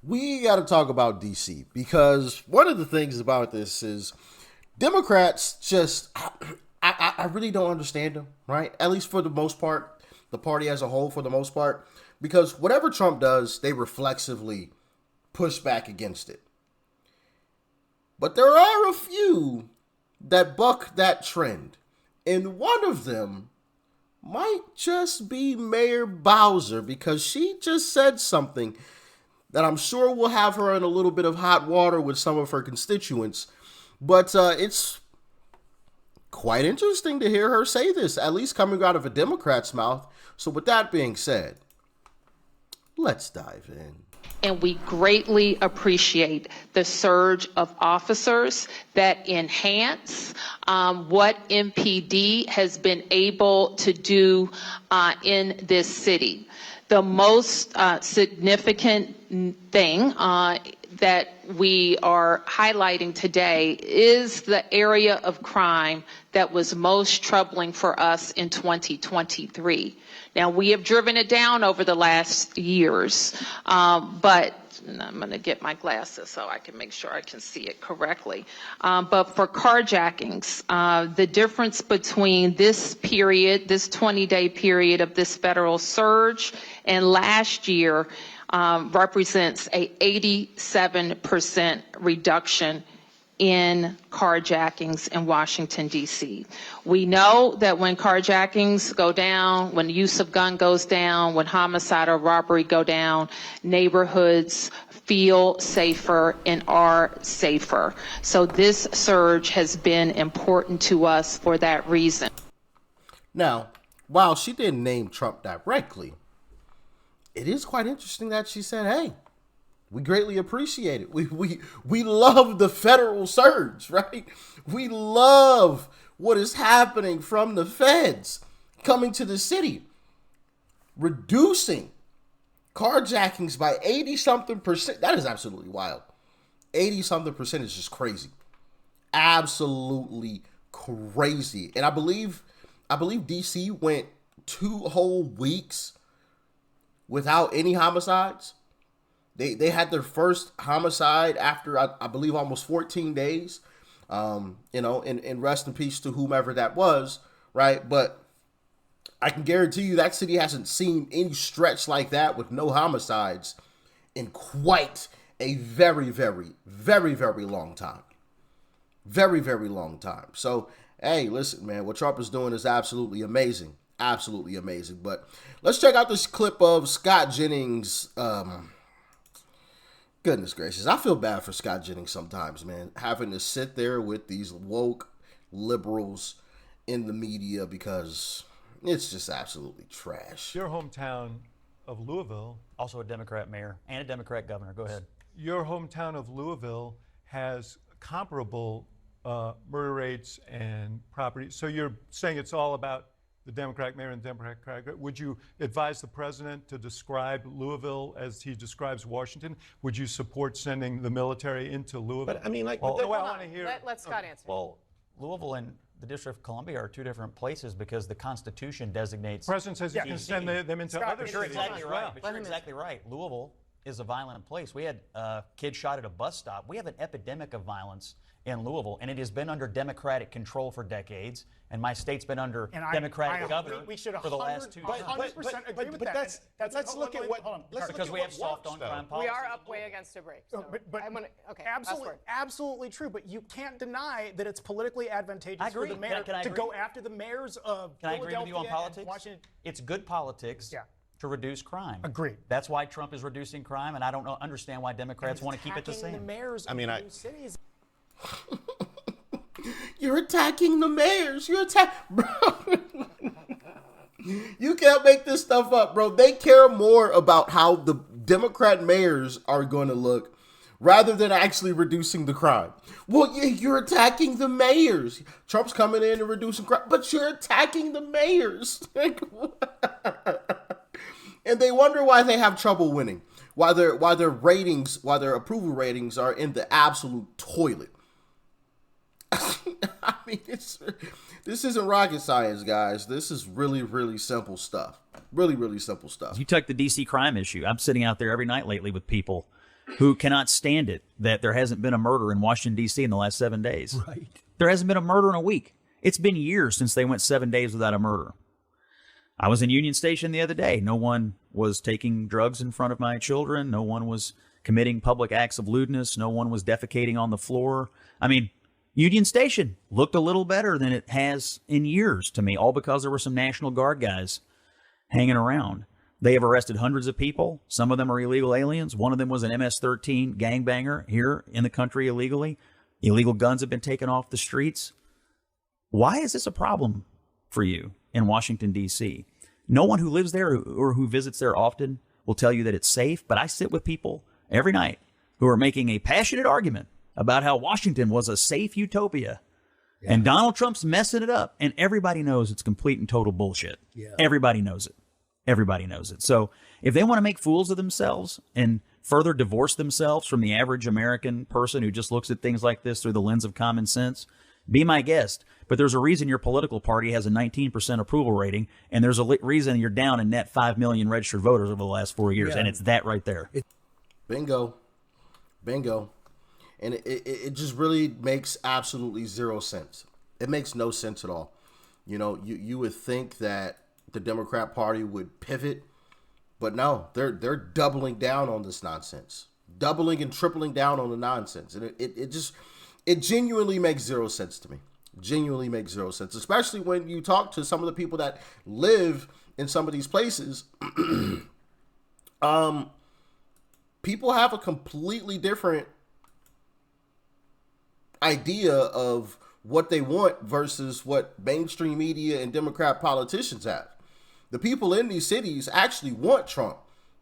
we got to talk about DC because one of the things about this is Democrats just, I really don't understand them, right? At least for the most part, the party as a whole, for the most part, because whatever Trump does, they reflexively push back against it. But there are a few that buck that trend, and one of them might just be Mayor Bowser because she just said something that I'm sure will have her in a little bit of hot water with some of her constituents. But it's quite interesting to hear her say this, at least coming out of a Democrat's mouth. So with that being said, let's dive in. And we greatly appreciate the surge of officers that enhance what MPD has been able to do in this city. The most significant thing that we are highlighting today is the area of crime that was most troubling for us in 2023. Now, we have driven it down over the last years, but I'm going to get my glasses so I can make sure I can see it correctly. But for carjackings, the difference between this period, this 20-day period of this federal surge and last year represents a 87% reduction in carjackings in Washington, D.C. We know that when carjackings go down, when the use of gun goes down, when homicide or robbery go down, neighborhoods feel safer and are safer. So this surge has been important to us for that reason. Now, while she didn't name Trump directly, it is quite interesting that she said, hey, we greatly appreciate it. We love the federal surge, right? We love what is happening from the feds coming to the city, reducing carjackings by 80-something%. That is absolutely wild. 80-something% is just crazy. Absolutely crazy. And I believe DC went 2 whole weeks without any homicides. They had their first homicide after, I believe, almost 14 days. And rest in peace to whomever that was, right? But I can guarantee you that city hasn't seen any stretch like that with no homicides in quite a very, very, very, very long time. Very, very long time. So, hey, listen, man, what Trump is doing is absolutely amazing. Absolutely amazing. But let's check out this clip of Scott Jennings. Goodness gracious. I feel bad for Scott Jennings sometimes, man. Having to sit there with these woke liberals in the media because it's just absolutely trash. Your hometown of Louisville. Also a Democrat mayor and a Democrat governor. Go ahead. Your hometown of Louisville has comparable murder rates and property. So you're saying it's all about the Democratic mayor and Democratic. Would you advise the president to describe Louisville as he describes Washington? Would you support sending the military into Louisville? But I mean, like, well, I want to hear. Let Scott answer. Well, Louisville and the District of Columbia are 2 different places because the Constitution designates. The president says he can send them into Scott, other You're cities exactly as right. well. But you're exactly right. Louisville is a violent place. We had kids shot at a bus stop. We have an epidemic of violence in Louisville, and it has been under Democratic control for decades. And my state's been under Democratic governor for the last 2 But, years. 100% agree with but that. let's look at what. Let's Because look we at have what soft on works, though. crime policy. We are up way against a break. So I'm gonna, okay, absolutely true. But you can't deny that it's politically advantageous I agree. for the mayor Can I to agree? go after the mayors of Can I agree Philadelphia with you on and politics? Washington. It's good politics to reduce crime. Agreed. That's why Trump is reducing crime, and I don't understand why Democrats want to keep it the Attacking same. The mayors I mean, of those cities. You're attacking the mayors. Bro. You can't make this stuff up, bro. They care more about how the Democrat mayors are going to look rather than actually reducing the crime. Well, you're attacking the mayors. Trump's coming in and reducing crime, but you're attacking the mayors. And they wonder why they have trouble winning. Why their approval ratings are in the absolute toilet. I mean, this isn't rocket science, guys. This is really, really simple stuff. Really, really simple stuff. You took the D.C. crime issue. I'm sitting out there every night lately with people who cannot stand it that there hasn't been a murder in Washington, D.C. in the last 7 days. Right. There hasn't been a murder in a week. It's been years since they went 7 days without a murder. I was in Union Station the other day. No one was taking drugs in front of my children. No one was committing public acts of lewdness. No one was defecating on the floor. I mean, Union Station looked a little better than it has in years to me, all because there were some National Guard guys hanging around. They have arrested hundreds of people. Some of them are illegal aliens. One of them was an MS-13 gangbanger here in the country illegally. Illegal guns have been taken off the streets. Why is this a problem for you in Washington, D.C.? No one who lives there or who visits there often will tell you that it's safe, but I sit with people every night who are making a passionate argument about how Washington was a safe utopia. Yeah. And Donald Trump's messing it up, and everybody knows it's complete and total bullshit. Yeah. Everybody knows it. Everybody knows it. So if they want to make fools of themselves and further divorce themselves from the average American person who just looks at things like this through the lens of common sense, be my guest. But there's a reason your political party has a 19% approval rating, and there's a reason you're down in net 5 million registered voters over the last 4 years, and it's that right there. Bingo. Bingo. And it just really makes absolutely zero sense. It makes no sense at all. You know, you would think that the Democrat Party would pivot, but no, they're doubling down on this nonsense, doubling and tripling down on the nonsense. And it genuinely makes zero sense to me. Genuinely makes zero sense, especially when you talk to some of the people that live in some of these places. People have a completely different idea of what they want versus what mainstream media and Democrat politicians have. The people in these cities actually want Trump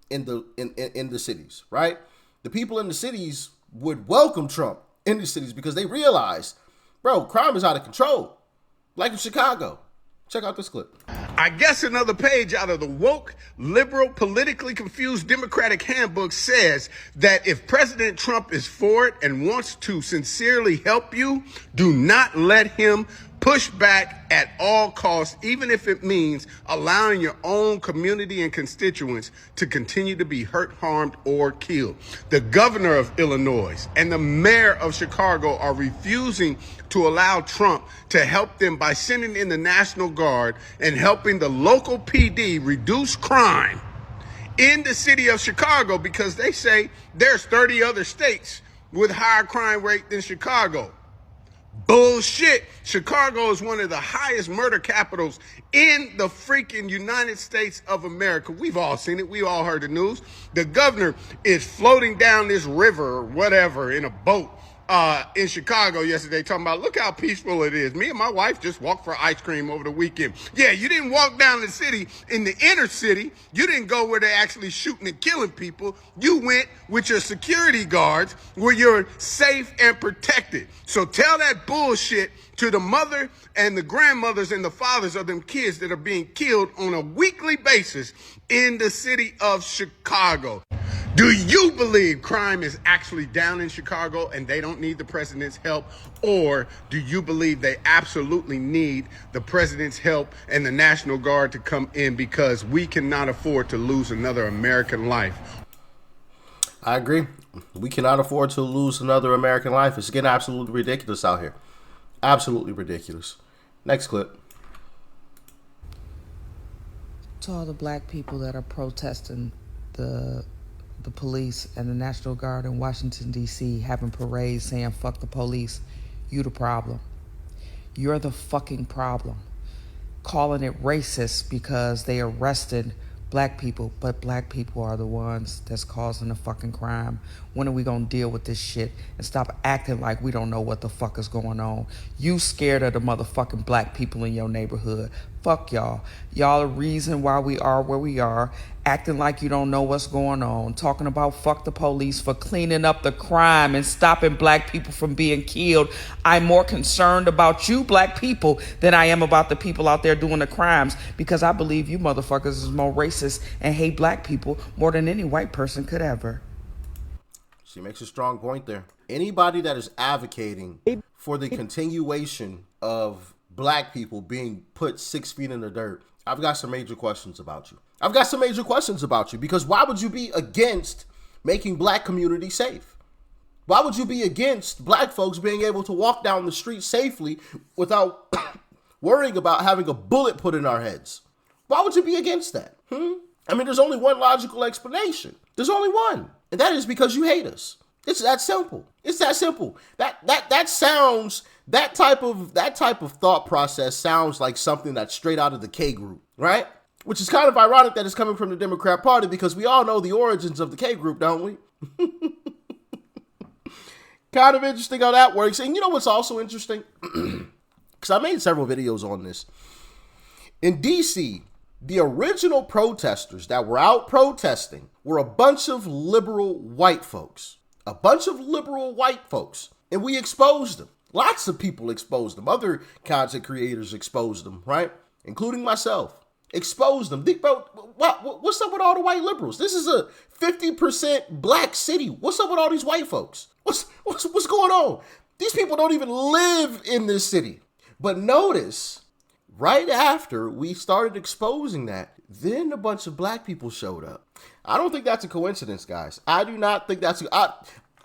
in the cities, right? The people in the cities would welcome Trump in the cities because they realize, bro, crime is out of control. Like in Chicago. Check out this clip. I guess another page out of the woke, liberal, politically confused Democratic handbook says that if President Trump is for it and wants to sincerely help you, do not let him push back at all costs, even if it means allowing your own community and constituents to continue to be hurt, harmed, or killed. The governor of Illinois and the mayor of Chicago are refusing to allow Trump to help them by sending in the National Guard and helping the local PD reduce crime in the city of Chicago because they say there's 30 other states with higher crime rate than Chicago. Bullshit. Chicago is one of the highest murder capitals in the freaking United States of America. We've all seen it. We all heard the news. The governor is floating down this river or whatever in a boat in Chicago yesterday talking about, look how peaceful it is. Me and my wife just walked for ice cream over the weekend. Yeah, you didn't walk down the city in the inner city. You didn't go where they're actually shooting and killing people. You went with your security guards where you're safe and protected. So tell that bullshit to the mother and the grandmothers and the fathers of them kids that are being killed on a weekly basis in the city of Chicago. Do you believe crime is actually down in Chicago and they don't need the president's help? Or do you believe they absolutely need the president's help and the National Guard to come in because we cannot afford to lose another American life? I agree. We cannot afford to lose another American life. It's getting absolutely ridiculous out here. Absolutely ridiculous. Next clip. To all the black people that are protesting the police and the National Guard in Washington, D.C. having parades saying, fuck the police, you the problem. You're the fucking problem. Calling it racist because they arrested black people, but black people are the ones that's causing the fucking crime. When are we gonna deal with this shit and stop acting like we don't know what the fuck is going on? You scared of the motherfucking black people in your neighborhood. Fuck y'all. Y'all the reason why we are where we are, acting like you don't know what's going on, talking about fuck the police for cleaning up the crime and stopping black people from being killed. I'm more concerned about you black people than I am about the people out there doing the crimes, because I believe you motherfuckers is more racist and hate black people more than any white person could ever. She makes a strong point there. Anybody that is advocating for the continuation of black people being put 6 feet in the dirt, I've got some major questions about you. Because why would you be against making black communities safe? Why would you be against black folks being able to walk down the street safely without worrying about having a bullet put in our heads? Why would you be against that? I mean, there's only one logical explanation. There's only one. And that is because you hate us. It's that simple. It's that simple. That sounds, that type of thought process sounds like something that's straight out of the K group, right? Which is kind of ironic that it's coming from the Democrat Party, because we all know the origins of the K group, don't we? Kind of interesting how that works. And you know what's also interesting? Because I made several videos on this. In DC, the original protesters that were out protesting were a bunch of liberal white folks. A bunch of liberal white folks. And we exposed them. Lots of people exposed them. Other content creators exposed them, right? Including myself. Exposed them. Bro, what's up with all the white liberals? This is a 50% black city. What's up with all these white folks? What's going on? These people don't even live in this city. But notice, right after we started exposing that, then a bunch of black people showed up. I don't think that's a coincidence, guys. I do not think that's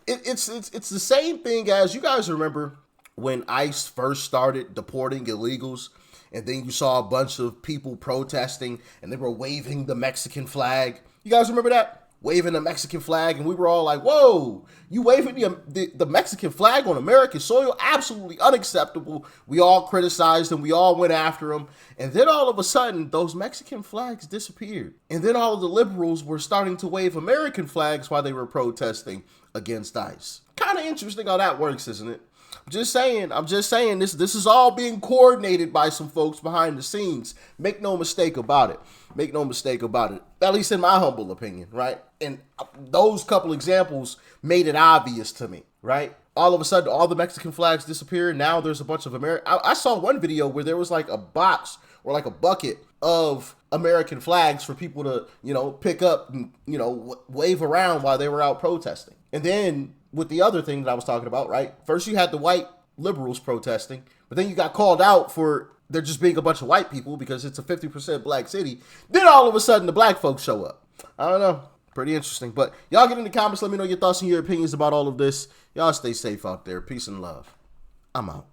it's the same thing as, you guys remember when ICE first started deporting illegals, and then you saw a bunch of people protesting and they were waving the Mexican flag. You guys remember that? Waving the Mexican flag, and we were all like, whoa, you waving the Mexican flag on American soil? Absolutely unacceptable. We all criticized them. We all went after them. And then all of a sudden, those Mexican flags disappeared. And then all of the liberals were starting to wave American flags while they were protesting against ICE. Kind of interesting how that works, isn't it? I'm just saying this is all being coordinated by some folks behind the scenes. Make no mistake about it. Make no mistake about it. At least in my humble opinion, right? And those couple examples made it obvious to me, right? All of a sudden, all the Mexican flags disappear. Now there's a bunch of I saw one video where there was like a box or like a bucket of American flags for people to, pick up and, wave around while they were out protesting. And then with the other thing that I was talking about, right? First you had the white liberals protesting, but then you got called out for there just being a bunch of white people because it's a 50% black city. Then all of a sudden the black folks show up. I don't know. Pretty interesting. But y'all get in the comments. Let me know your thoughts and your opinions about all of this. Y'all stay safe out there. Peace and love. I'm out.